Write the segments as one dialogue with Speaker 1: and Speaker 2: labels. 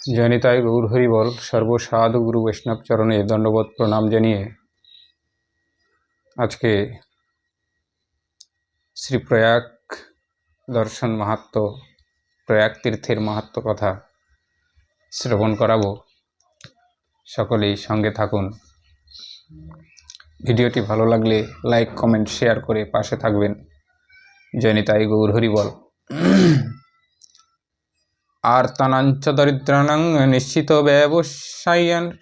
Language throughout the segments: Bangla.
Speaker 1: জনিতায় গৌর হরিবল। সর্বসাধু গুরু বৈষ্ণব চরণে দণ্ডবোধ প্রণাম জানিয়ে আজকে শ্রী প্রয়াগ দর্শন মাহাত্ম্য, প্রয়াগ তীর্থের মাহাত্ম্য কথা শ্রবণ করাবো। সকলেই সঙ্গে থাকুন। ভিডিওটি ভালো লাগলে লাইক, কমেন্ট, শেয়ার করে পাশে থাকবেন। জনিতায় গৌর হরিবল। আর্তানাঞ্চ দরিদ্রাণাং নিশ্চিত ব্যবসায়িনাম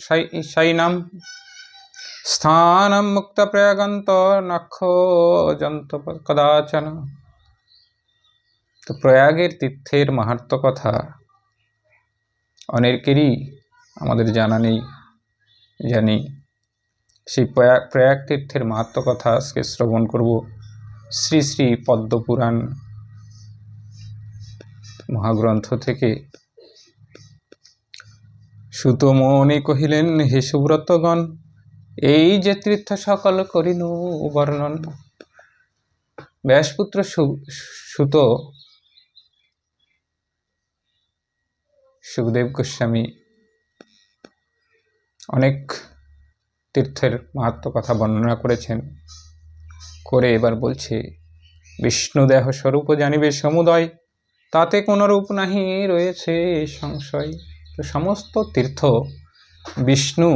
Speaker 1: স্থানম মুক্ত প্রয়াগন্ত নক্ষজন্ত কদাচন। তো প্রয়াগের তীর্থের মাহাত্ম্য কথা অনেকেরই আমাদের জানা নেই, জানি। সেই প্রয়াগ তীর্থের মাহাত্ম্য কথা আজকে শ্রবণ করব শ্রী শ্রী পদ্মপুরাণ মহাগ্রন্থ থেকে। সুতমণি কহিলেন, হে সুব্রতগণ, এই যে তীর্থ সকল করিনু বর্ণন। ব্যাসপুত্র সুত সুখদেব গোস্বামী অনেক তীর্থের মাহাত্ম্য কথা বর্ণনা করেছেন। করে এবার বলছে, বিষ্ণু দেহ স্বরূপ জানিবে সমুদয়, তাতে কোনো রূপ নাহি রয়েছে সংশয়। তো সমস্ত তীর্থ বিষ্ণু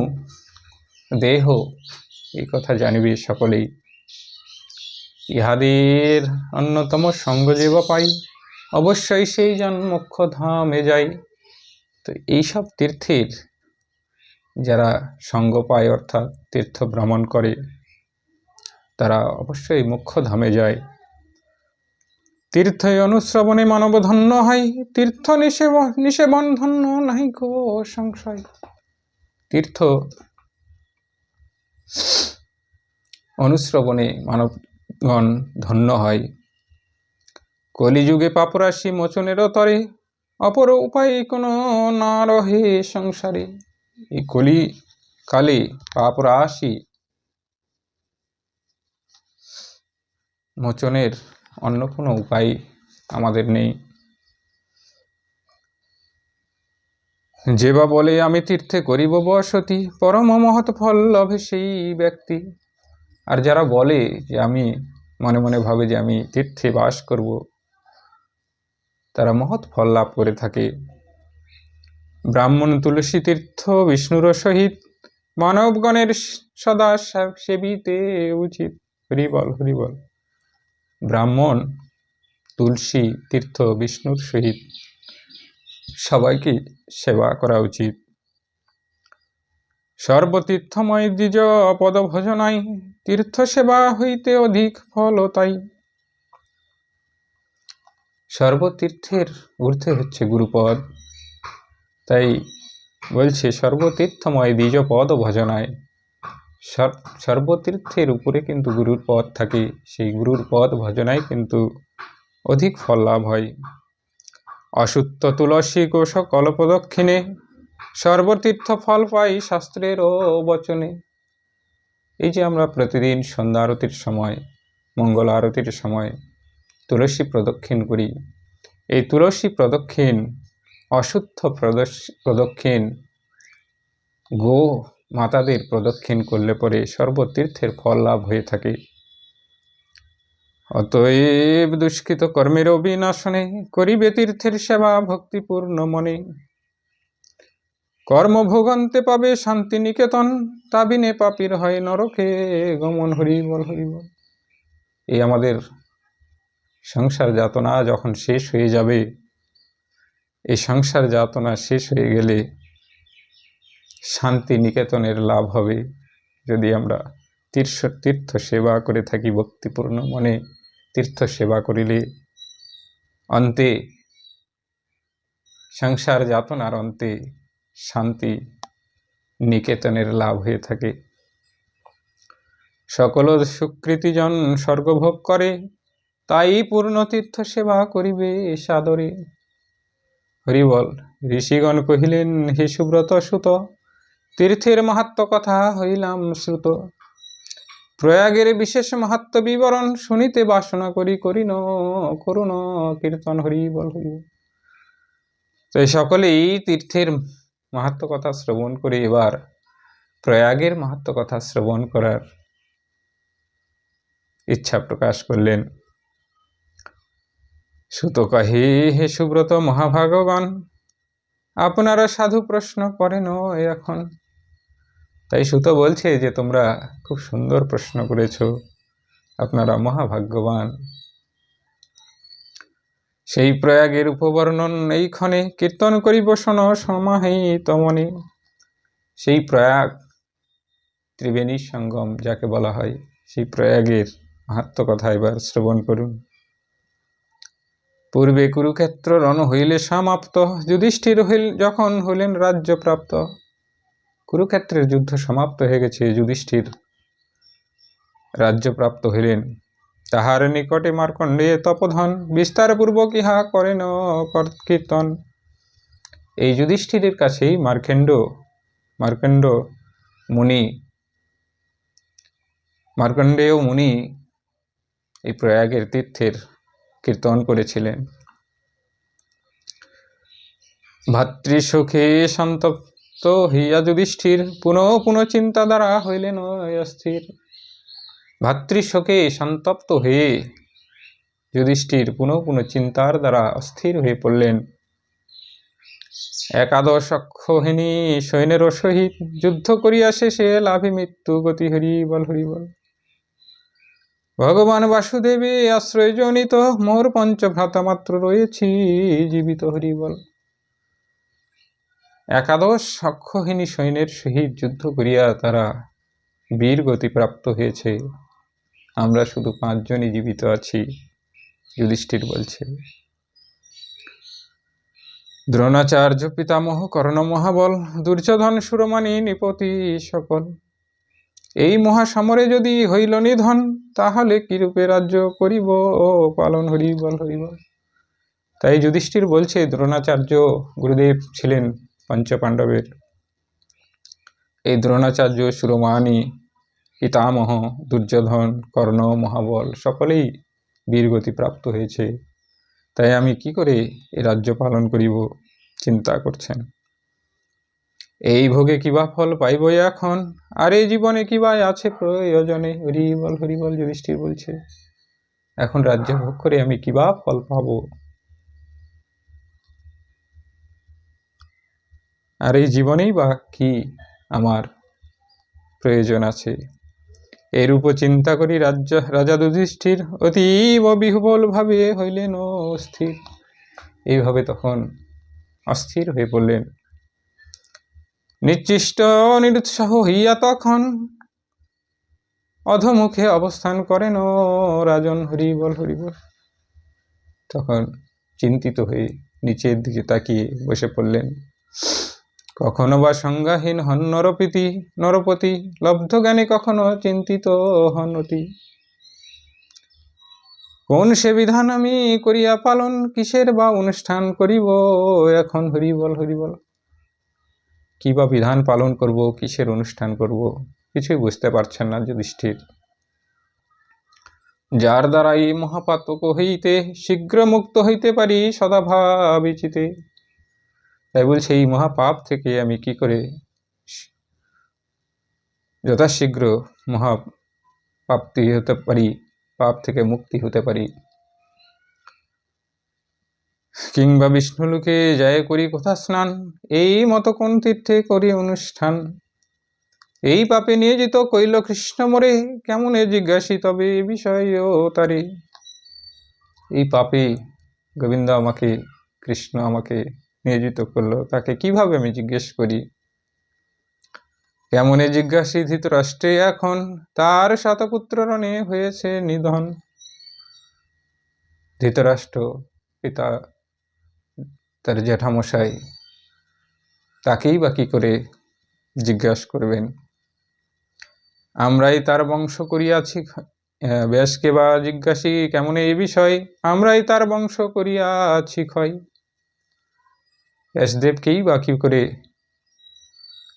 Speaker 1: দেহ, এই কথা জানিবে সকলেই। ইহাদের অন্যতম সঙ্গ যে বা পাই, অবশ্যই সেই জন মোক্ষ ধামে যায়। তো এইসব তীর্থের যারা সঙ্গ পায়, অর্থাৎ তীর্থ ভ্রমণ করে, তারা অবশ্যই মোক্ষ ধামে যায়। তীর্থ অনুশ্রবণে মানব ধন্য হয়, তীর্থ নিষেবন ধন্য নাহি কো সংশয়। তীর্থ অনুশ্রবণে মানবগণ ধন্য হয়। কলিযুগে পাপরাশি মোচনেরও তরে, অপর উপায় কোনো না রহে সংসারে। এই কলি কালে পাপরাশি মোচনের অন্য কোনো উপায় আমাদের নেই। যে বা বলে আমি তীর্থে করিব বসতি, পরম মহৎ ফল লভে সেই ব্যক্তি। আর যারা বলে যে আমি মনে মনে ভাবে যে আমি তীর্থে বাস করব, তারা মহৎ ফল লাভ করে থাকে। ব্রাহ্মণ তুলসী তীর্থ বিষ্ণুর সহিত, মানবগণের সদা সেবিতে উচিত। হরিবল হরিবল। ব্রাহ্মণ তুলসী তীর্থ বিষ্ণুর সহিত সবাইকে সেবা করা উচিত। সর্বতীর্থময় দ্বিজ পদ ভজনাই, তীর্থ সেবা হইতে অধিক ফল তাই। সর্বতীর্থের ঊর্ধ্বে হচ্ছে গুরুপদ, তাই বলছে সর্বতীর্থময় দ্বিজ পদ ভজনায়। সর্বতীর্থের উপরে কিন্তু গুরুর পদ থাকে, সেই গুরুর পদ ভজনায় কিন্তু অধিক ফল লাভ হয়। অসুত্ত তুলসী কোষ কল্পদক্ষিণে, সর্বতীর্থ ফল পাই শাস্ত্রের বচনে। এই যে আমরা প্রতিদিন সন্ধ্যা আরতির সময়, মঙ্গল আরতির সময় তুলসী প্রদক্ষিণ করি, এই তুলসী প্রদক্ষিণ, অশুদ্ধ প্রদক্ষিণ, গো মাতাদের প্রদক্ষিণ করলে পরে সর্বতীর্থের ফল লাভ হয়ে থাকে। অতএব দুষ্কৃত কর্মের বিনাশনে, করিবে তীর্থের সেবা ভক্তিপূর্ণ মনে। কর্মভোগান্তে পাবে শান্তি নিকেতন, তা বিনে পাপীর হয় নরকে গমন। হরিবল হরিবল। এই আমাদের সংসার যাতনা যখন শেষ হয়ে যাবে, এই সংসার যাতনা শেষ হয়ে গেলে শান্তি নিকেতনের লাভ হবে, যদি আমরা তীর্থ সেবা করে থাকি ভক্তিপূর্ণ মনে। তীর্থ সেবা করিলে অন্তে, সংসার যাতনার অন্তে শান্তি নিকেতনের লাভ হয়ে থাকে। সকল সুকৃতিজন স্বর্গভোগ করে, তাই পূর্ণ তীর্থ সেবা করিবে সাদরে। হরিবল। ঋষিগণ কহিলেন, হে সুব্রত সুত, তীর্থের মাহাত্ম্য কথা হইলাম শ্রুত। প্রয়াগের বিশেষ মাহাত্ম্য বিবরণ, শুনিতে বাসনা করি করুণ কীর্তন। হরিবল হরিবল। তো এই সকলেই তীর্থের মাহাত্ম্য কথা শ্রবণ করে এবার প্রয়াগের মাহাত্ম্য কথা শ্রবণ করার ইচ্ছা প্রকাশ করলেন। সুত কহে, হে সুব্রত মহাভাগবান, আপনারা সাধু প্রশ্ন করেন এখন। তাই সুত বলছে যে তোমরা খুব সুন্দর প্রশ্ন করেছ, আপনারা মহাভাগ্যবান। সেই প্রয়াগের উপবর্ণন এইক্ষণে কীর্তন করিব শোন সমাহিত মনে। সেই প্রয়াগ, ত্রিবেণী সঙ্গম যাকে বলা হয়, সেই প্রয়াগের মাহাত্ম্য কথা এবার শ্রবণ করুন। পূর্বে কুরুক্ষেত্র রণ হইলে সমাপ্ত, যুধিষ্ঠির যখন হইলেন রাজ্যপ্রাপ্ত। কুরুক্ষেত্রের যুদ্ধ সমাপ্ত হয়ে গেছে, যুধিষ্ঠির রাজ্যপ্রাপ্ত হইলেন। তাহার নিকটে মার্কণ্ডেয় তপোধন, বিস্তারপূর্বক ইহা করেন কীর্তন। এই যুধিষ্ঠিরের কাছেই মার্কণ্ডেয় মুনি এই প্রয়াগের তীর্থের কীর্তন করেছিলেন। ভাতৃসুখে সন্তপ্ত হইয়া যুধিষ্ঠির, পুনঃ পুনঃ চিন্তা দ্বারা হইলেন অস্থির। ভাতৃশোকে সন্তপ্ত হয়ে যুধিষ্ঠির পুনঃ পুনঃ চিন্তার দ্বারা অস্থির হয়ে পড়লেন। একাদশ অক্ষৌহিণী সৈন্যের সহিত যুদ্ধ করিয়া শেষে লাভে মৃত্যু গতি। হরিবল হরিবল। ভগবান বাসুদেবে আশ্রয় জনিত, মোর পঞ্চভ্রাতা মাত্র রয়েছি জীবিত। হরিবল। একাদশ অক্ষৌহিণী সৈন্যের সহিত যুদ্ধ করিয়া তারা বীর গতি প্রাপ্ত হয়েছে, আমরা শুধু 5 জনই জীবিত আছি। যুধিষ্ঠির বলছে। দ্রোণাচার্য পিতামহ কর্ণ মহাবল, দুর্যোধন সুরমানি নিপতি সকল। এই মহাসমরে যদি হইল নিধন, তাহলে কিরূপে রাজ্য করিব পালন। হরিবল হরিবল। তাই যুধিষ্ঠির বলছে, দ্রোণাচার্য গুরুদেব ছিলেন পঞ্চপাণ্ডবের। এই দ্রোণাচার্য, সুরমানি, পিতামহ, দুর্যোধন, কর্ণ, মহাবল সকলেই বীরগতি প্রাপ্ত হয়েছে। তাই আমি কি করে এই রাজ্য পালন করিব চিন্তা করছেন। এই ভোগে কিবা ফল পাইব এখন, আর এই জীবনে কিবা আছে প্রয়োজনে। হরিবল হরিবল। যুধিষ্ঠির বলছে, এখন রাজ্য ভোগ করে আমি কিবা ফল পাব, আর এই জীবনেই বা কি আমার প্রয়োজন আছে। এরূপ চিন্তা করি রাজা যুধিষ্ঠির অতীব বিহ্বল ভাবে হইলেন অস্থির। এইভাবে তখন অস্থির হয়ে পড়লেন। নিশ্চিষ্ট নিরুৎসাহ হইয়া তখন অধমুখে অবস্থান করেন রাজন। হরিবল হরিবল। তখন চিন্তিত হয়ে নিচের দিকে তাকিয়ে বসে পড়লেন। কখনো বা সংজ্ঞাহীন হন নরপতি, লব্ধ জ্ঞানে কখনো চিন্তিত হন অতি। কোন সে বিধান আমি করিয়া পালন, কিসের বা অনুষ্ঠান করিব এখন। হরিবল হরিবল। কি বা বিধান পালন করব, কিসের অনুষ্ঠান করব, কিছুই বুঝতে পারছেন না যুধিষ্ঠির। যার দ্বারা এই মহাপাতক হইতে শীঘ্র মুক্ত হইতে পারি সদা ভাবিচিতে। তাই বলছে, এই মহাপাপ থেকে আমি কি করে যথাশীঘ্র মহাপ্রাপ্তি হতে পারি, পাপ থেকে মুক্তি হতে পারি। কিংবা বিষ্ণুলোকে যায় করি কোথা স্নান, এই মতো কোন তীর্থে করি অনুষ্ঠান। এই পাপে নিয়োজিত কইল কৃষ্ণ মোরে, কেমনে জিজ্ঞাসি তবে এ বিষয়েও তারে। এই পাপে গোবিন্দ আমাকে, কৃষ্ণ আমাকে নিয়োজিত করলো, তাকে কিভাবে আমি জিজ্ঞেস করি। কেমনে জিজ্ঞাসি ধৃতরাষ্ট্রে এখন, তার শতপুত্র রণে হয়েছে নিধন। ধৃতরাষ্ট্র পিতা, তার জ্যাঠামশাই, তাকেই বা কি করে জিজ্ঞাসা করবেন। আমরাই তার বংশ করিয়াছি, ব্যাসকে বা জিজ্ঞাসি কেমনে এই বিষয়, আমরাই তার বংশ করিয়াছি ক্ষয়। ব্যাসদেবকেই বা কি করে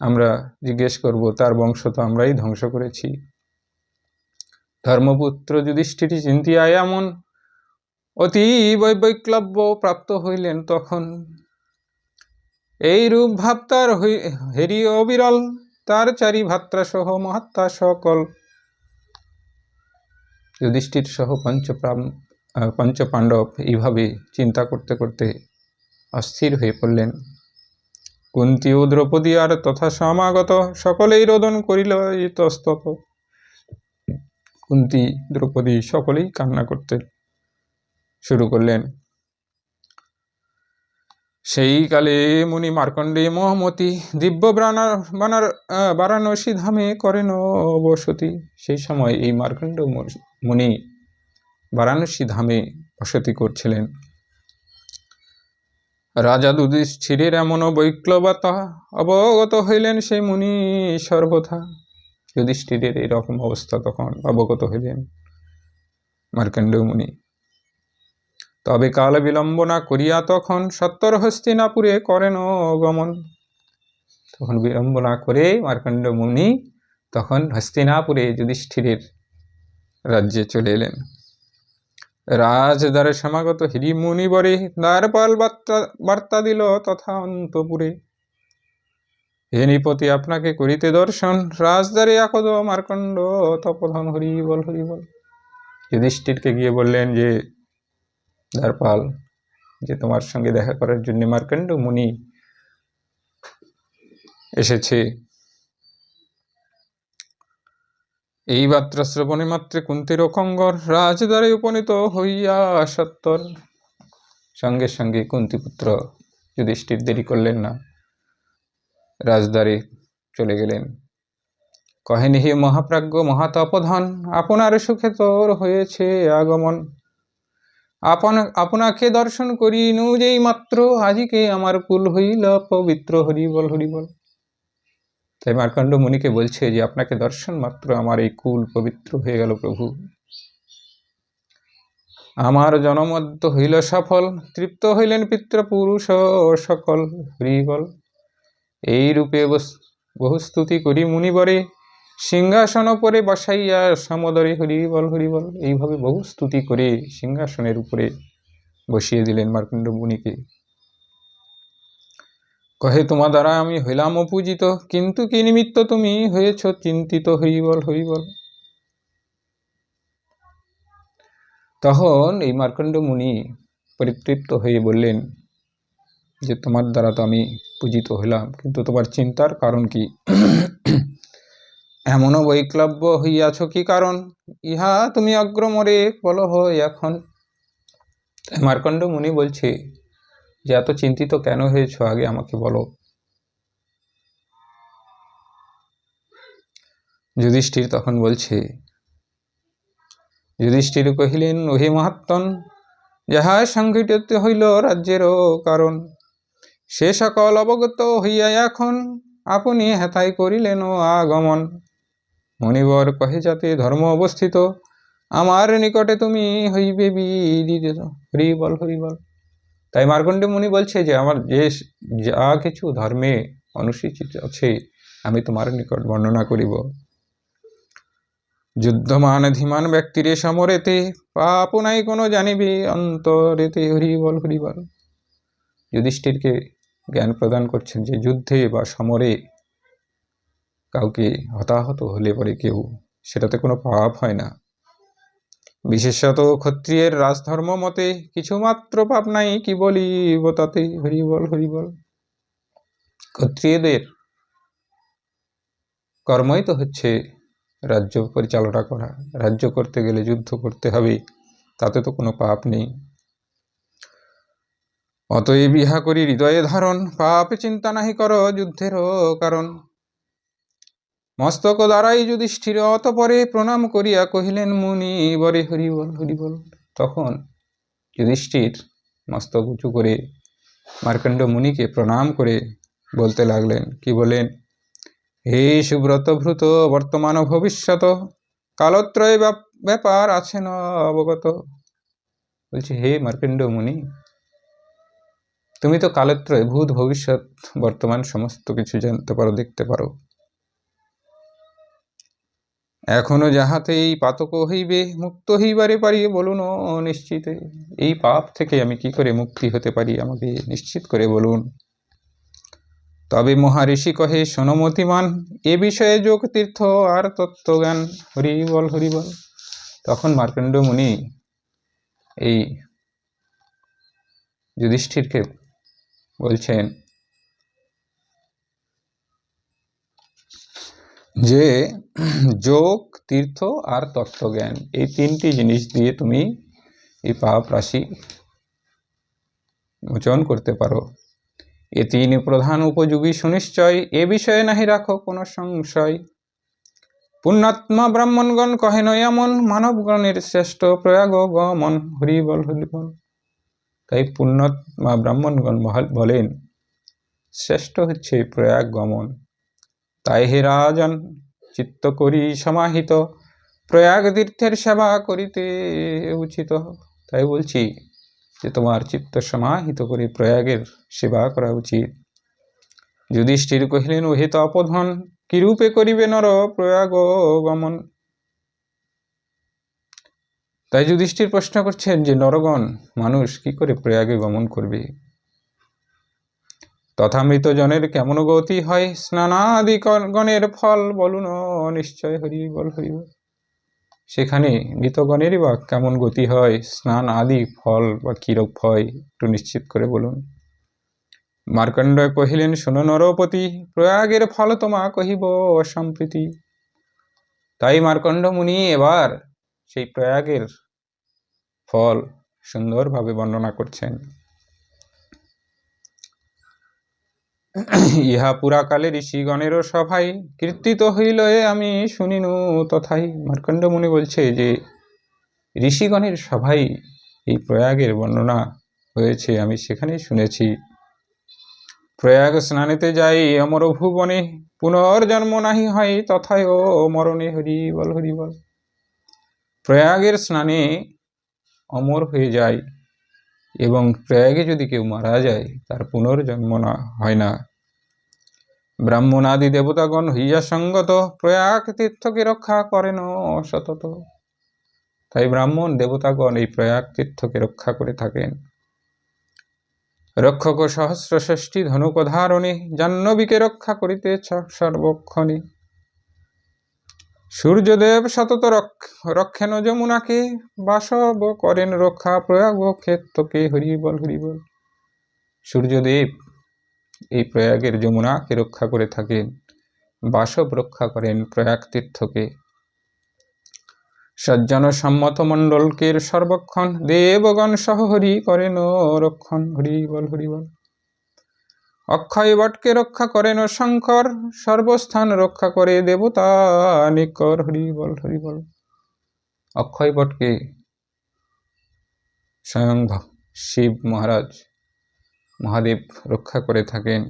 Speaker 1: আমরা জিজ্ঞেস করব, তার বংশ তো আমরাই ধ্বংস করেছি। ধর্মপুত্র যুধিষ্ঠির চিন্তিয়া এমন, অতি বৈক্লব্য প্রাপ্ত হইলেন তখন। এই রূপ ভাব তার হেরি অবিরল, তার চারি ভাত্রা সহ মহাত্মা সকল। যুধিষ্ঠির সহ পঞ্চপাণ্ডব এইভাবে চিন্তা করতে করতে অস্থির হয়ে পড়লেন। কুন্তী ও দ্রৌপদী আর তথা সমাগত সকলেই রোদন করিল ইতস্তত। কুন্তী দ্রৌপদী সকলেই কান্না করতে শুরু করলেন। সেই কালে মুনি মার্কণ্ডে মহামতি দিব্য বারাণসী ধামে করেন বসতি। সেই সময় এই মার্কণ্ড মুনি বারাণসী ধামে বসতি করছিলেন। রাজা যুধিষ্ঠিরের এমন বৈক্লবতা অবগত হইলেন সেই মুনি সর্বথা। যুধিষ্ঠিরের এরকম অবস্থা তখন অবগত হইলেন মার্কণ্ড মুনি। তবে কাল বিলম্ব না করিয়া তখন সত্তর হস্তিনাপুরে করেন গমন। তখন বিলম্ব না করে মার্কণ্ড মুনি তখন হস্তিনাপুরে যুধিষ্ঠিরের রাজ্যে চলে এলেন। রাজদ্বারে সমাগত হিরি মুনি বরে দ্বারপাল বার্তা দিল তথা অন্তপুরে। হে নৃপতি আপনাকে করিতে দর্শন, রাজদ্বারে আকদ মার্কণ্ড তপোধন। হরিবল হরিবল। যুধিষ্ঠিরকে গিয়ে বললেন যে দ্বারপাল, যে তোমার সঙ্গে দেখা করার জন্য মার্কণ্ড মুনি এসেছে। এই বার্তা শ্রবণে মাত্রে কুন্তীর কঙ্গর রাজদ্বারে উপনীত হইয়া সত্তর। সঙ্গে সঙ্গে কুন্তীপুত্র যুধিষ্ঠির দেরি করলেন না, রাজদ্বারে চলে গেলেন। কহেন, হে মহাপ্রাজ্ঞ মহাতপধন, আপনার সুখে তোর হয়েছে আগমন। আপনাকে দর্শন করি যেই মাত্র আজিকে আমার কুল হইল পবিত্র। হরিবল হরিবল। তাই মার্কণ্ড মুনিকে বলছে যে আপনাকে দর্শন মাত্র আমার এই কুল পবিত্র হয়ে গেল প্রভু। আমার জনমদ্য হইল সফল, তৃপ্ত হইলেন পিতৃপুরুষ সকল। হরিবল। এই রূপে বহুস্তুতি করি মুনিবরে, সিংহাসন উপরে বসাইয়া সমদরে। হরিবল হরিবল। এইভাবে বহুস্তুতি করে সিংহাসনের উপরে বসিয়ে দিলেন মার্কণ্ড মুনিকে। কহে, তোমার দ্বারা আমি হইলাম অপূজিত, কিন্তু কি নিমিত্ত তুমি হয়েছ চিন্তিত। হরিবল হরিবল। তখন এই মার্কণ্ড মুনি পরিতৃপ্ত হয়ে বললেন যে তোমার দ্বারা তো আমি পূজিত হইলাম, কিন্তু তোমার চিন্তার কারণ কি? এমনও বৈক্লব্য হইয়াছ কি কারণ? ইহা তুমি অগ্রমরে বলহ এখন। মার্কণ্ড মুনি বলছে যে এত চিন্তিত কেন হয়েছ, আগে আমাকে বলো। যুধিষ্ঠির তখন বলছে, যুধিষ্ঠির কহিলেন, ওহে মহাত্মন, যাহা সংঘটিত হইল রাজ্যেরও কারণ, সে সকল অবগত হইয়া এখন আপনি হেতাই করিলেন আগমন। মণিবর কহে, যাতে ধর্ম অবস্থিত আমার নিকটে তুমি হইবে বিদিত। হরিবল হরিবল। তাই মার্কণ্ড মুনি বলছে যে আমার যে যা কিছু ধর্মে অনুসূচিত আছে আমি তোমার নিকট বর্ণনা করিব। যুদ্ধমান ধীমান ব্যক্তিরে সমরেতে, পাপ নাই কোনো জানিবে অন্তরেতে। হরিবল হরিবল। যুধিষ্ঠিরকে জ্ঞান প্রদান করছেন যে যুদ্ধে বা সমরে কাউকে হতাহত হলে পরে কেউ সেটাতে কোনো পাপ হয় না। বিশেষত ক্ষত্রিয়ের রাজধর্ম মতে কিছুমাত্র পাপ নাই, কি বলিব তাতে। হরিবল হরিবল। ক্ষত্রিয়দের কর্মই তো হচ্ছে রাজ্য পরিচালনা করা। রাজ্য করতে গেলে যুদ্ধ করতে হবে, তাতে তো কোনো পাপ নেই। অতএব ইহা করি হৃদয়ে ধারণ, পাপ চিন্তা নাহি কর যুদ্ধেরও কারণ। মস্তক দ্বারাই যুধিষ্ঠির অতঃপরে প্রণাম করিয়া কহিলেন মুনি বরে। হরিবল হরিবল। তখন যুধিষ্ঠির মস্তক উঁচু করে মার্কণ্ড মুনিকে প্রণাম করে বলতে লাগলেন, কি বলেন? হে সুব্রত ভ্রুত বর্তমান ভবিষ্যৎ, কালত্রয় ব্যাপার আছে না অবগত। বলছি, হে মার্কণ্ড মুনি, তুমি তো কালত্রয় ভূত ভবিষ্যৎ বর্তমান সমস্ত কিছু জানতে পারো, দেখতে পারো। এখনো যাহাতে এই পাতক হইবে মুক্ত হইবারে পারি বলুন নিশ্চিত। এই পাপ থেকে আমি কি করে মুক্তি হতে পারি, আমাকে নিশ্চিত করে বলুন। তবে মহারিষি কহে শোনো মতিমান, এ বিষয়ে যোগ তীর্থ আর তত্ত্বজ্ঞান। হরি বল হরি বল। তখন মার্কণ্ড মুনি এই যুধিষ্ঠিরকে বলছেন যে যোগ, তীর্থ আর তত্ত্বজ্ঞান, এই তিনটি জিনিস দিয়ে তুমি এই পাপ রাশি মোচন করতে পারো। এ তিন প্রধান উপযোগী সুনিশ্চয়, এ বিষয়ে নাহি রাখো কোনো সংশয়। পুণ্যাত্মা ব্রাহ্মণগণ কহেন এমন, মানবগণের শ্রেষ্ঠ প্রয়াগ গমন। হরি বল হরি বল। তাই পুণ্যাত্মা ব্রাহ্মণগণ বলেন শ্রেষ্ঠ হচ্ছে প্রয়াগ গমন। তাই হে রাজন চিত্ত করি সমাহিত, প্রয়াগ তীর্থের সেবা করিতে উচিত। তাই বলছি যে তোমার চিত্ত সমাহিত করে প্রয়াগের সেবা করা উচিত। যুধিষ্ঠির কহিলেন ওহে তপোধন, কিরূপে করিবে নর প্রয়াগ গমন। তাই যুধিষ্ঠির প্রশ্ন করছেন যে নরগণ, মানুষ কি করে প্রয়াগে গমন করবে? তথা মৃত জনের কেমন গতি হয়, স্নানাদি গণের ফল বলুন নিশ্চয়। হরি বল হরি বল। সেখানে মৃতগণেরই বা কেমন গতি হয়, স্নান আদি ফল বা কিরূপ হয়, একটু নিশ্চিত করে বলুন। মার্কণ্ডেয় কহিলেন শোনো নরপতি, প্রয়াগের ফল তোমা কহিব সম্প্রীতি। তাই মার্কণ্ড মুনি এবার সেই প্রয়াগের ফল সুন্দরভাবে বর্ণনা করছেন। ইহা পুরাকালে ঋষিগণেরও সভায়, কীর্তিত হইল আমি শুনিনু তথাই। মার্কণ্ড মুনি বলছে যে ঋষিগণের সভায় এই প্রয়াগের বর্ণনা হয়েছে, আমি সেখানেই শুনেছি। প্রয়াগ স্নানেতে যাই অমর ভুবনে, পুনর্জন্ম নাহি হয় তথায় ও মরণে। হরি বল হরি বল। প্রয়াগের স্নানে অমর হয়ে যায়, এবং প্রয়াগে যদি কেউ মারা যায় তার পুনর্জন্ম হয় না। ব্রাহ্মণ আদি দেবতাগণ হইয়া সঙ্গত, প্রয়াগ তীর্থকে রক্ষা করেন সতত। তাই ব্রাহ্মণ দেবতাগণ এই প্রয়াগ তীর্থকে রক্ষা করে থাকেন। রক্ষক সহস্র ষষ্ঠী ধনুক ধারণে, জাহ্নবীকে রক্ষা করিতে সর্বক্ষণে। সূর্যদেব সতত রক্ষেন যমুনাকে, বাসব করেন রক্ষা প্রয়াগ ক্ষেত্রকে। হরি বল হরি বল। সূর্যদেব এই প্রয়াগের যমুনাকে রক্ষা করে থাকেন, বাসব রক্ষা করেন প্রয়াগ তীর্থকে। সজ্জন সম্মত মণ্ডলকের সর্বক্ষণ, দেবগণ সহ হরি করেন রক্ষণ। হরি বল হরি বল। অক্ষয় বটকে রক্ষা করেন শঙ্কর, সর্বস্থান রক্ষা করে দেবতা নিকর। হরি বল হরি বল। অক্ষয় বটকে স্বয়ং শিব মহারাজ মহাদেব রক্ষা করে থাকেন,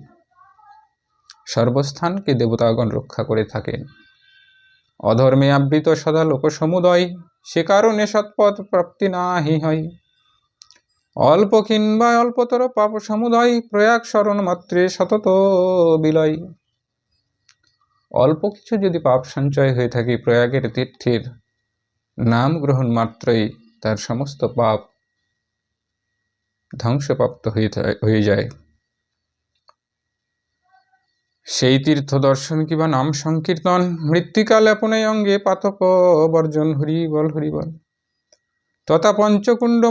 Speaker 1: সর্বস্থানকে দেবতাগণ রক্ষা করে থাকেন। অধর্মে আবৃত সদা লোক সমুদয়, সে কারণে সৎপথ প্রাপ্তি নাহি হয়। অল্প কিংবা অল্পতর পাপ সমুদয়, প্রয়াগ শরণ মাত্রে সতত বিলয়। অল্প কিছু যদি পাপ সঞ্চয় হয়ে থাকে, প্রয়াগের তীর্থের নাম গ্রহণ মাত্রই তার সমস্ত পাপ ধ্বংসপ্রাপ্ত হয়ে যায়। সেই তীর্থ দর্শন কিবা নাম সংকীর্তন, মৃত্তিকাল আপনে অঙ্গে পাতক বর্জন। হরি বল হরি বল। তথা পঞ্চকুণ্ড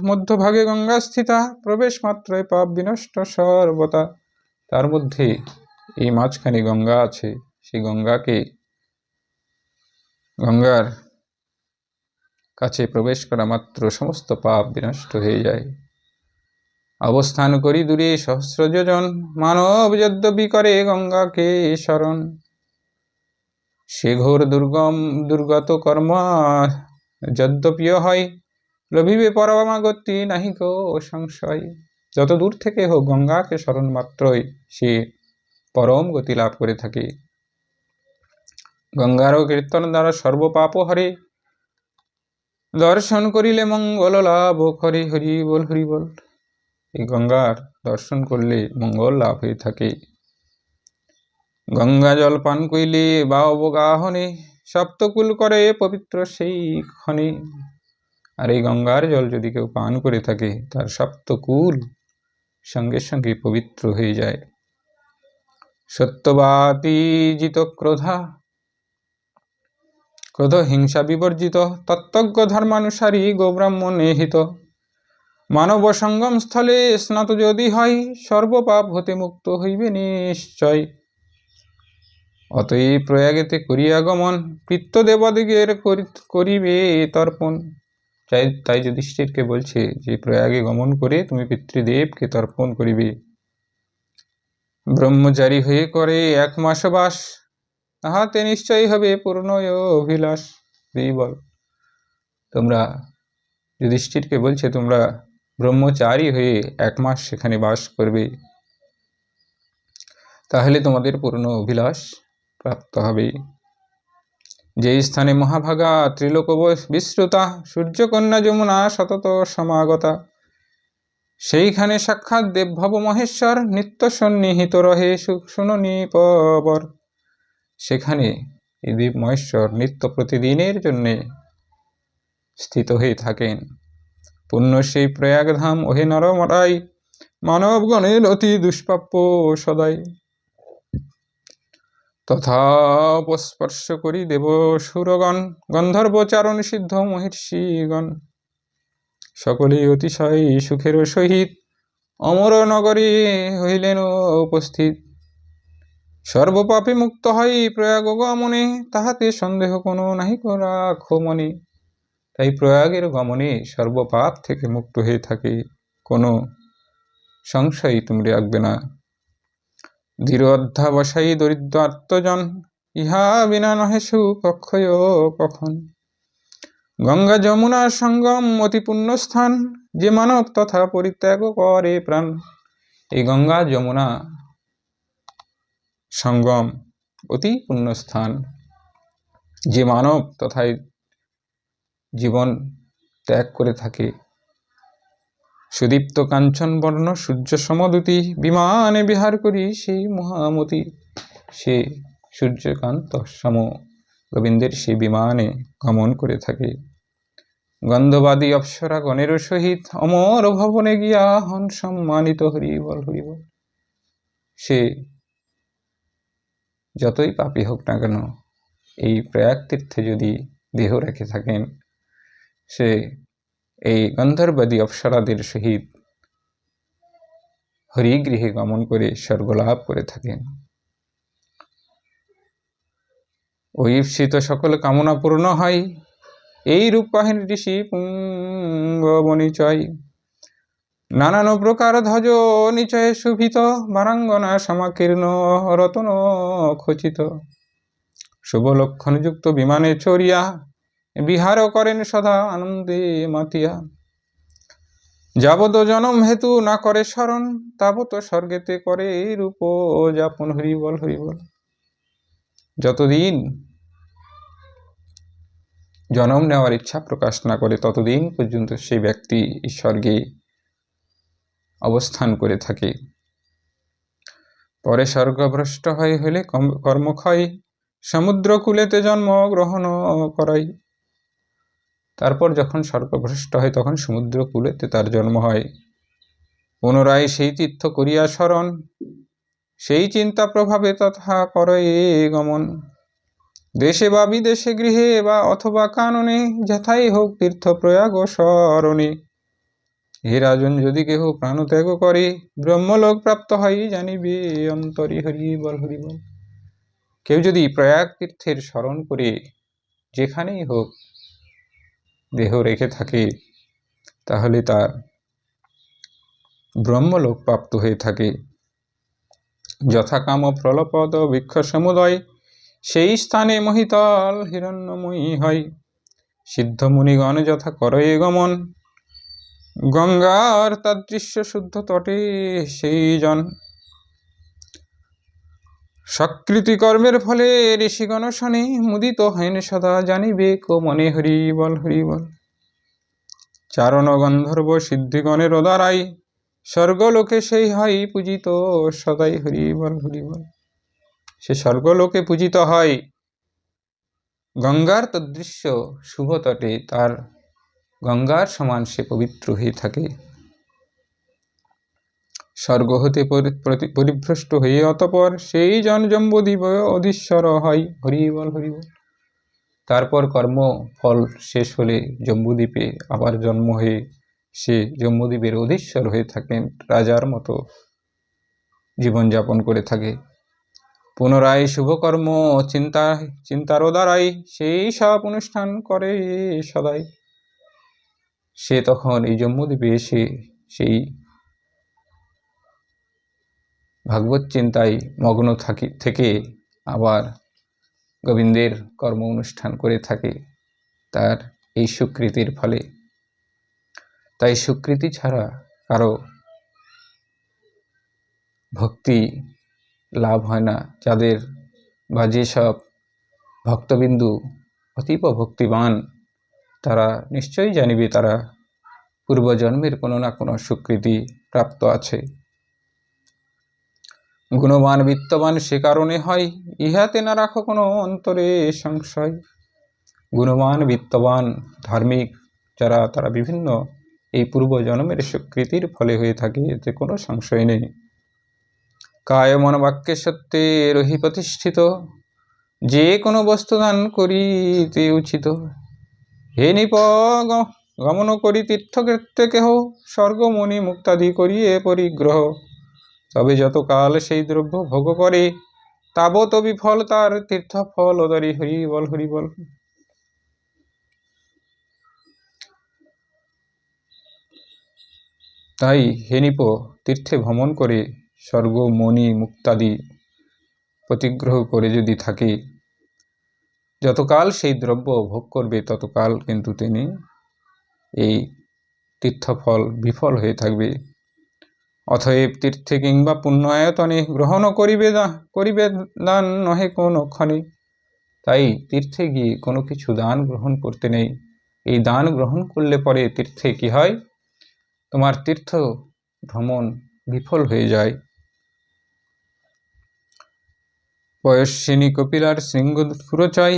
Speaker 1: মধ্যভাগে গঙ্গা স্থিতা, প্রবেশ মাত্রই পাপ বিনষ্ট সর্বতা। তার মধ্যে এই মাঝখানে গঙ্গা আছে, সেই গঙ্গার কাছে প্রবেশ করা মাত্র সমস্ত পাপ বিনষ্ট হয়ে যায়। অবস্থান করি দূরে সহস্র যোজন, মানব যদ্যপি করে গঙ্গাকে শরণ। সে ঘোর দুর্গত কর্ম যদ্যপিও হয়, লভিবে পরমাগতি নাহি কো সংশয়। যত দূর থেকে হোক গঙ্গাকে স্মরণ মাত্রই সে পরম গতি লাভ করে থাকে। গঙ্গার কীর্তন দ্বারা সর্বপাপ হরে, দর্শন করিলে মঙ্গল লাভ করে। হরি বল হরি বল। এই গঙ্গার দর্শন করলে মঙ্গল লাভ হয়ে থাকে। গঙ্গা জল পান কইলে বা অবগাহনে, সপ্তকুল করে পবিত্র সেই ক্ষণে। আর এই গঙ্গার জল যদি কেউ পান করে থাকে, তার সপ্তকুল সঙ্গে সঙ্গে পবিত্র হয়ে যায়। সত্যবাদীজিত ক্রোধ হিংসা বিবর্জিত, তত্ত্বজ্ঞ ধর্মানুসারী গোব্রাহ্মণে হিত। মানব সঙ্গম স্থলে স্নাত যদি হয়, সর্বপাপ হতে মুক্ত হইবে নিশ্চয়। অতএব প্রয়াগেতে করিয়া গমন, পিতৃদেবদিগের করিবে তর্পণ। তাই যুধিষ্ঠিরকে বলছে যে প্রয়াগে গমন করে তুমি পিতৃদেবকে তর্পণ করিবে। ব্রহ্মচারী হয়ে করে 1 মাস বাস, তাহাতে নিশ্চয় হবে পূর্ণ অভিলাষ। বল, তোমরা যুধিষ্ঠিরকে বলছে তোমরা ব্রহ্মচারী হয়ে 1 মাস সেখানে বাস করবে, তাহলে তোমাদের পূর্ণ অভিলাষ প্রাপ্ত হবে। যে স্থানে মহাভাগা ত্রিলোক বিশ্রুতা, সূর্যকন্যা যমুনা সতত সমাগতা, সেইখানে সাক্ষাৎ দেবভব মহেশ্বর, নিত্য সন্নিহিত রহে শুননি পবর। সেখানে এই দেব মহেশ্বর নিত্য প্রতিদিনের জন্যে স্থিত হয়ে থাকেন। পুণ্য সেই প্রয়াগধাম ওহে নরমরাই, মানবগণের অতি দুষ্প্রাপ্য সদাই। তথা উপস্পর্শ করি দেব সুরগণ, গন্ধর্বচারণ সিদ্ধ মহিষীগণ, সকলে অতিশয় সুখের সহিত অমর নগরে হইলেন উপস্থিত। সর্বপাপে মুক্ত হয় প্রয়াগ গমনে, তাহাতে সন্দেহ কোনো নাহি রাখো মনে। তাই প্রয়াগের গমনে সর্বপাপ থেকে মুক্ত হয়ে থাকে, কোনো সংশয় তুমি রাখবে না। দৃঢ় অধ্যাবসায়ী দরিদ্র আত্মজন, ইহা বিনা নহে সুখ অক্ষয় কখন। গঙ্গা যমুনার সঙ্গম অতি পুণ্য স্থান, যে মানব তথা পরিত্যাগ করে প্রাণ। এই গঙ্গা যমুনা সঙ্গম অতি পুণ্য স্থান, যে মানব তথা জীবন ত্যাগ করে থাকে। সুদীপ্ত কাঞ্চন বর্ণ সূর্য সমদুতি, বিমানে বিহার করি সেই মহামতি। সে সূর্যকান্ত সম গোবিন্দের সেই বিমানে গমন করে থাকে। গন্ধবাদী অপ্সরা গণের সহিত, অমর ভবনে গিয়া হন সম্মানিত। হরিবল হরিবল। সে যতই পাপী হোক না কেন, এই প্রয়াগ তীর্থে যদি দেহ রেখে থাকেন, সে এই গন্ধর্বাদী অপ্সরাদের সহিত হরিগৃহে গমন করে স্বর্গলাভ করে থাকেন। ওই ঈপ্সিত সকল কামনা পূর্ণ হয়, এই রূপবাহিনী ঋষি পুঙ্গবনিচয়। নানান প্রকার ধ্বজ নিচয়ে শুভিত, বারাঙ্গনা সমাকীর্ণ রতন খচিত। শুভলক্ষণযুক্ত বিমানে চড়িয়া, বিহার করেন সদা আনন্দে মাতিয়া। যাবত জনম হেতু না করে স্মরণ, তাবত স্বর্গেতে করে রূপ যাপন। হরিবল হরিবল। যতদিন জন্ম নেওয়ার ইচ্ছা প্রকাশ না করে, ততদিন পর্যন্ত সেই ব্যক্তি স্বর্গে অবস্থান করে থাকে। পরে স্বর্গভ্রষ্ট হইলে কর্মক্ষয়, সমুদ্র কূলেতে জন্ম গ্রহণ করাই। তারপর যখন স্বর্গভ্রষ্ট হয়, তখন সমুদ্র কূলেতে তার জন্ম হয়। পুনরায় সেই তীর্থ করিয়া স্মরণ, সেই চিন্তা প্রভাবে তথা করে গমন। দেশে বা বিদেশে, গৃহে বা অথবা কাননে, যথাই হোক তীর্থ প্রয়াগ স্মরণে। হে রাজন, যদি কেহ প্রাণত্যাগ করে, ব্রহ্মলোক প্রাপ্ত হয় জানিবে অন্তরে। হরিবল হরিবল। কেউ যদি প্রয়াগ তীর্থের স্মরণ করে যেখানেই হোক দেহ রেখে থাকে, তাহলে তার ব্রহ্মলোক প্রাপ্ত হয়ে থাকে। যথাকাম প্রলপদ বৃক্ষ সমুদয়, সেই স্থানে মহিতল হিরণ্যময়ী হয়। সিদ্ধ মুনিগণ যথা করে গমন, গঙ্গার তাদৃশ্য শুদ্ধ তটে সেই জন। সকৃতি কর্মের ফলে ঋষিগণ শনে, মুদিত হেন সদা জানিবে কো মনে। হরিবল হরিবল। চারণ গন্ধর্ব সিদ্ধিগণের দ্বারাই, স্বর্গলোকে সেই হয় পূজিত সদাই। হরিবল হরিবল। সে স্বর্গলোকে পূজিত হয় গঙ্গার তদৃশ্য শুভ তটে, তার গঙ্গার সমান সে পবিত্র হয়ে থাকে। স্বর্গ হতে পরিভ্রষ্ট হয়ে অতপর সেই জন জম্বুদ্বীপ অধীশ্বর হয়। হরিবল হরিবল। তারপর কর্ম ফল শেষ হলে জম্বুদ্বীপে আবার জন্ম হয়ে সে জম্বুদ্বীপের অধীশ্বর হয়ে থাকেন, রাজার মতো জীবনযাপন করে থাকে। পুনরায় শুভকর্ম চিন্তার দ্বারাই সেই সব অনুষ্ঠান করে সদাই। সে তখন এই জম্বুদ্বীপে এসে সেই ভাগবত চিন্তায় মগ্ন থেকে আবার গোবিন্দের কর্ম অনুষ্ঠান করে থাকে তার এই সুকৃতির ফলে। তাই সুকৃতি ছাড়া কারো ভক্তি লাভ হয় না। যাদের বা যেসব ভক্তবিন্দু অতীব ভক্তিবান, তারা নিশ্চয়ই জানিবে তারা পূর্বজন্মের কোনো না কোনো সুকৃতি প্রাপ্ত আছে। গুণবান বিত্তবান সে কারণে হয়, ইহাতে না রাখো কোনো অন্তরে সংশয়। গুণবান বিত্তবান ধার্মিক যারা, তারা বিভিন্ন এই পূর্বজন্মের সুকৃতির ফলে হয়ে থাকে, এতে কোনো সংশয় নেই। কায় মন বাক্যে সত্যে রহি প্রতিষ্ঠিত, যে কোনো বস্তু দান করিতে উচিত। হে নিপ গমন করি তীর্থক্ষেত্রে কেহ, স্বর্গমণি মুক্তাদি করিয়ে পরিগ্রহ। তবে যতকাল সেই দ্রব্য ভোগ করে, তাবৎ বিফল তার তীর্থফল ওদারি। হরিবল হরিবল। তাই হে নিপ, তীর্থে ভ্রমণ করে স্বর্গ মণি মুক্তাদি প্রতিগ্রহ করে যদি থাকে, যতকাল সেই দ্রব্য ভোগ করবে ততকাল কিন্তু তিনি এই তীর্থফল বিফল হয়ে থাকবে। অতএব তীর্থে কিংবা পুণ্যায়তনে গ্রহণ করিবে দান নহে কোনো ক্ষণে। তাই তীর্থে গিয়ে কোনো কিছু দান গ্রহণ করতে নেই। এই দান গ্রহণ করলে পরে তীর্থে কি হয়, তোমার তীর্থ ভ্রমণ বিফল হয়ে যায়। পয়স্বিনী কপিলার শৃঙ্গ পুরচয়,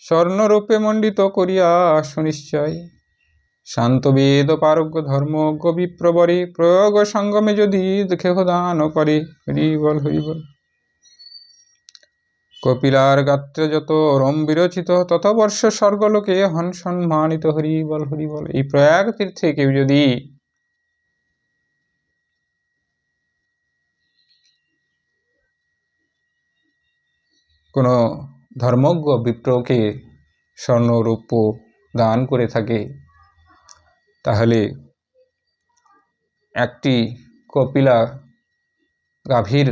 Speaker 1: স্বর্ণরূপে মণ্ডিত করিয়া সুনিশ্চয়। শান্ত বেদ পারজ্ঞ ধর্মজ্ঞ বিপ্রবরে, প্রয়োগ সঙ্গমে যদি কেহ দান করে। হরিবল হরিবল। কপিলার গাত্রে যত রম বিরচিত, তত বর্ষ স্বর্গলোকে হন সম্মানিত। হরিবল হরিবল। এই প্রয়াগ তীর্থে কেউ যদি কোনো ধর্মজ্ঞ বিপ্রকে স্বর্ণরূপ দান করে থাকে, তাহলে একটি কপিলা গাভীর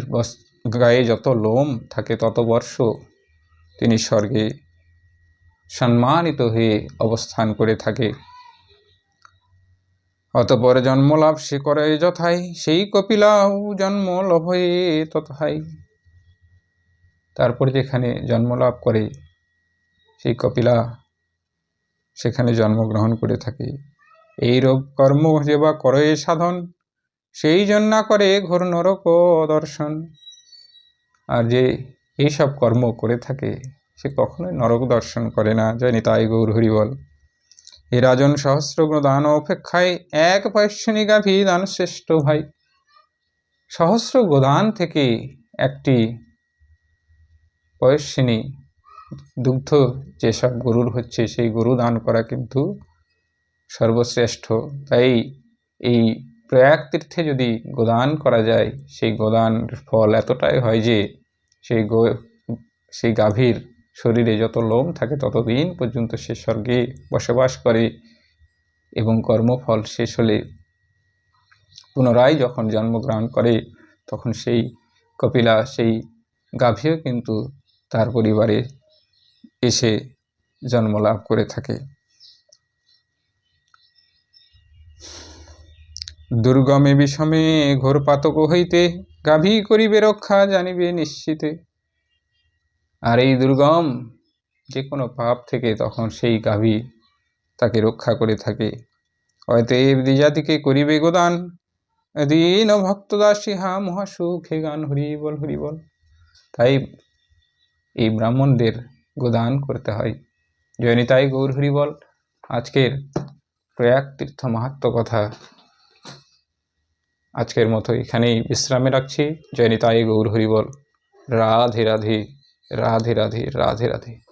Speaker 1: গায়ে যত লোম থাকে তত বর্ষ তিনি স্বর্গে সম্মানিত হয়ে অবস্থান করে থাকে। অতপর জন্মলাভ সে করে যথাই, সেই কপিলাও জন্ম লভে তথাই। তারপর যেখানে জন্মলাভ করে সেই কপিলা সেখানে জন্মগ্রহণ করে থাকে। এই রূপ কর্ম যে বা করে সাধন, সেই জন্য করে ঘোর নরক দর্শন। আর যে এইসব কর্ম করে থাকে সে কখনোই নরক দর্শন করে না। জানি তাই গৌর হরিবল। এ রাজন সহস্র দান অপেক্ষায়, এক পয়স্বিনী গাভী দান শ্রেষ্ঠ ভাই। সহস্র গোদান থেকে একটি পয়স্বিনী দুগ্ধ যেসব গরুর হচ্ছে, সেই গরু দান করা কিন্তু সর্বশ্রেষ্ঠ। তাই এই প্রয়াগ তীর্থে যদি গোদান করা যায়, সেই গোদান ফল এতটাই হয় যে সেই গাভীর শরীরে যত লোম থাকে ততদিন পর্যন্ত সে স্বর্গে বসবাস করে, এবং কর্মফল শেষ হলে পুনরায় যখন জন্মগ্রহণ করে তখন সেই কপিলা, সেই গাভীও কিন্তু তার পরিবারে এসে জন্মলাভ করে থাকে। দুর্গমে বিষমে ঘোর পাতক হইতে, গাভী করিবে রক্ষা জানিবে নিশ্চিতে। আর এই দুর্গম যে কোনো পাপ থেকে তখন সেই গাভী তাকে রক্ষা করে থাকে। অতএব দ্বিজাতিকে করিবে গোদান, দীন ভক্তদাসী হা মহাসুখে গান। হরিবল হরিবল। তাই এই ব্রাহ্মণদের গোদান করতে হয়। জয়নিতাই গৌর হরিবল। আজকের প্রয়াগ তীর্থ মাহাত্ম্য কথা আজকের মতো এখানেই বিশ্রামে রাখছি। জয় নিতাই গৌর হরিবল। রাধে রাধে, রাধে রাধে, রাধে রাধে।